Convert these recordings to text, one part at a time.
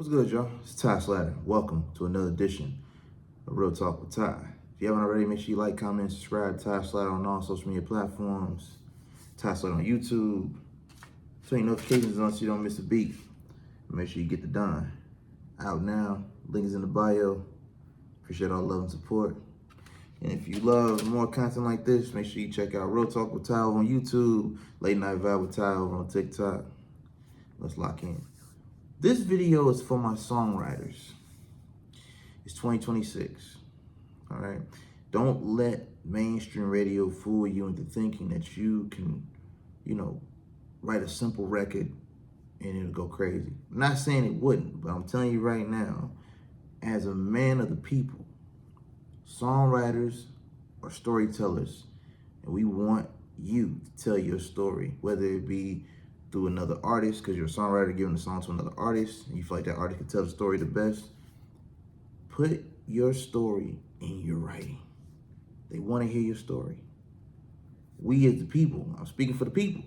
What's good, y'all? It's Ty Slatter. Welcome to another edition of Real Talk with Ty. If you haven't already, make sure you like, comment, subscribe to Ty Slatter on all social media platforms. Ty Slatter on YouTube. Turn your notifications on so you don't miss a beat. Make sure you get the done. Out now. Link is in the bio. Appreciate all the love and support. And if you love more content like this, make sure you check out Real Talk with Ty over on YouTube, Late Night Vibe with Ty over on TikTok. Let's lock in. This video is for my songwriters. It's 2026, all right? Don't let mainstream radio fool you into thinking that you can, write a simple record and it'll go crazy. I'm not saying it wouldn't, but I'm telling you right now, as a man of the people, songwriters are storytellers, and we want you to tell your story, whether it be through another artist, because you're a songwriter giving a song to another artist, and you feel like that artist can tell the story the best. Put your story in your writing. They want to hear your story. We as the people, I'm speaking for the people,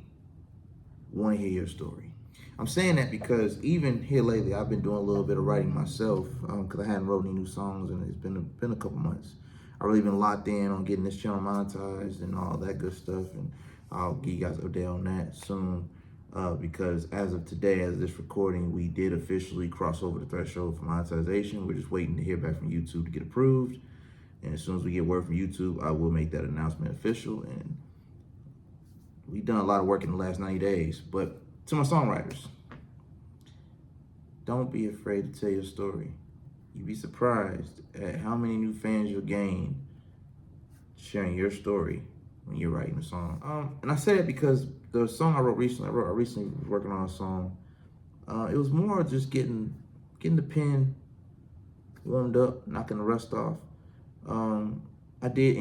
want to hear your story. I'm saying that because even here lately, I've been doing a little bit of writing myself, because I hadn't wrote any new songs, and it's been a couple months. I've really been locked in on getting this channel monetized and all that good stuff, and I'll give you guys an update on that soon. Because as of today, as of this recording, we did officially cross over the threshold for monetization. We're just waiting to hear back from YouTube to get approved. And as soon as we get word from YouTube, I will make that announcement official. And we've done a lot of work in the last 90 days. But to my songwriters, don't be afraid to tell your story. You'd be surprised at how many new fans you'll gain sharing your story when you're writing a song. And I say that because the song I wrote recently, I recently was working on a song. It was more just getting the pen warmed up, knocking the rust off. I did,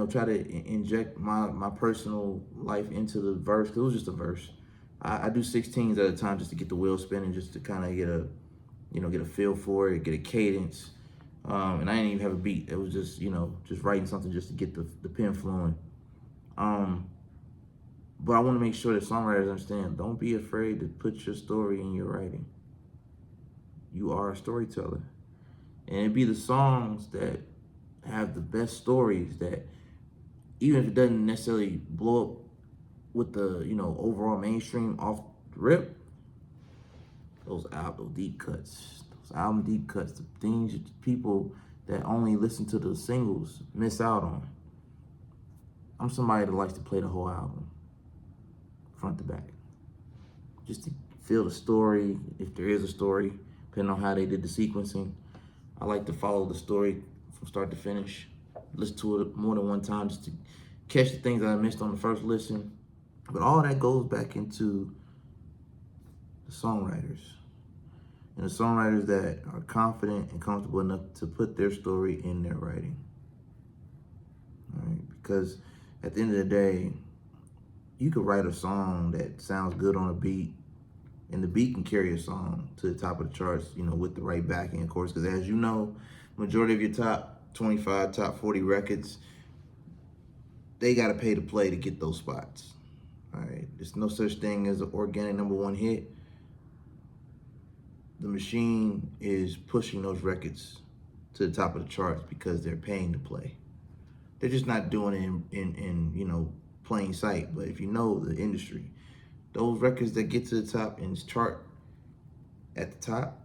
try to inject my personal life into the verse. It was just a verse. I do 16s at a time just to get the wheel spinning, just to kind of get a feel for it, get a cadence. And I didn't even have a beat. It was just, just writing something just to get the pen flowing. But I want to make sure that songwriters understand, don't be afraid to put your story in your writing. You are a storyteller. And it'd be the songs that have the best stories that, even if it doesn't necessarily blow up with the, overall mainstream off the rip, those deep cuts, those album deep cuts, the things that people that only listen to the singles miss out on. I'm somebody that likes to play the whole album, front to back, just to feel the story, if there is a story, depending on how they did the sequencing. I like to follow the story from start to finish, listen to it more than one time just to catch the things that I missed on the first listen. But all that goes back into the songwriters, and the songwriters that are confident and comfortable enough to put their story in their writing. All right? Because at the end of the day, you could write a song that sounds good on a beat, and the beat can carry a song to the top of the charts, with the right backing, of course, because as you know, majority of your top 25, top 40 records, they got to pay to play to get those spots. All right, there's no such thing as an organic #1 hit. The machine is pushing those records to the top of the charts because they're paying to play. They're just not doing it in plain sight. But if you know the industry, those records that get to the top and chart at the top,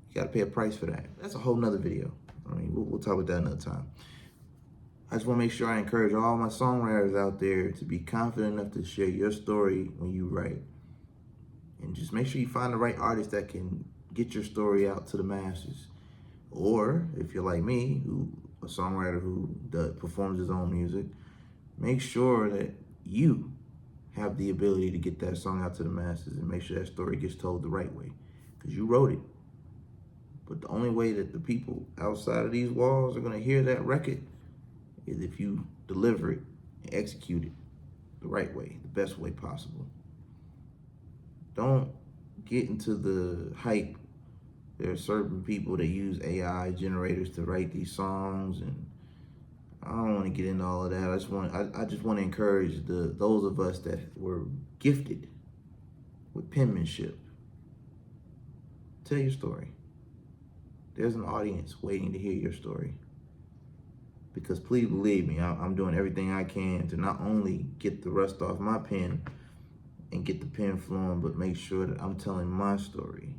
you gotta pay a price for that. That's a whole nother video. We'll talk about that another time. I just wanna make sure I encourage all my songwriters out there to be confident enough to share your story when you write. And just make sure you find the right artist that can get your story out to the masses. Or if you're like me, a songwriter who performs his own music, make sure that you have the ability to get that song out to the masses and make sure that story gets told the right way, because you wrote it. But the only way that the people outside of these walls are going to hear that record is if you deliver it and execute it the right way, the best way possible. Don't get into the hype. There are certain people that use AI generators to write these songs, and I don't want to get into all of that. I just want to encourage those of us that were gifted with penmanship Tell your story. There's an audience waiting to hear your story. Because please believe me, I'm doing everything I can to not only get the rust off my pen and get the pen flowing, but make sure that I'm telling my story,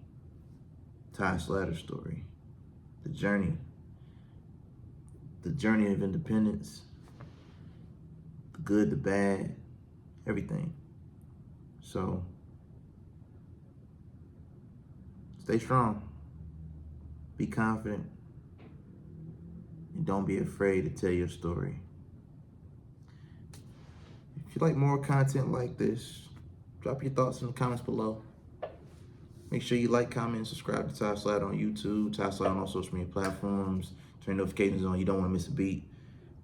Ty Slatter's story, the journey of independence, the good, the bad, everything. So stay strong, be confident, and don't be afraid to tell your story. If you like more content like this, drop your thoughts in the comments below. Make sure you like, comment, and subscribe to Ty Slatter on YouTube, Ty Slatter on all social media platforms. Turn notifications on. You don't want to miss a beat.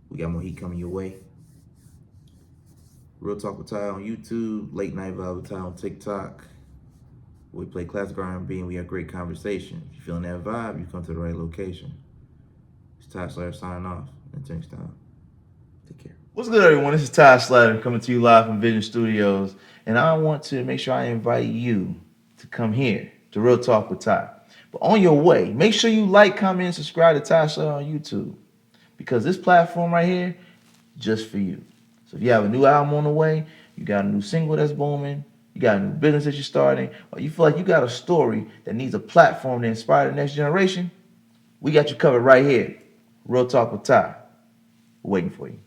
We got more heat coming your way. Real Talk with Ty on YouTube, Late Night Vibe with Ty on TikTok. We play classic R&B and we have great conversation. If you're feeling that vibe, you come to the right location. It's Ty Slatter signing off. Until next time, take care. What's good, everyone? This is Ty Slatter coming to you live from Vision Studios, and I want to make sure I invite you to come here to Real Talk with Ty. But on your way, make sure you like, comment, and subscribe to Ty Slatter on YouTube, because this platform right here, just for you. So if you have a new album on the way, you got a new single that's booming, you got a new business that you're starting, or you feel like you got a story that needs a platform to inspire the next generation, we got you covered right here. Real Talk with Ty. We're waiting for you.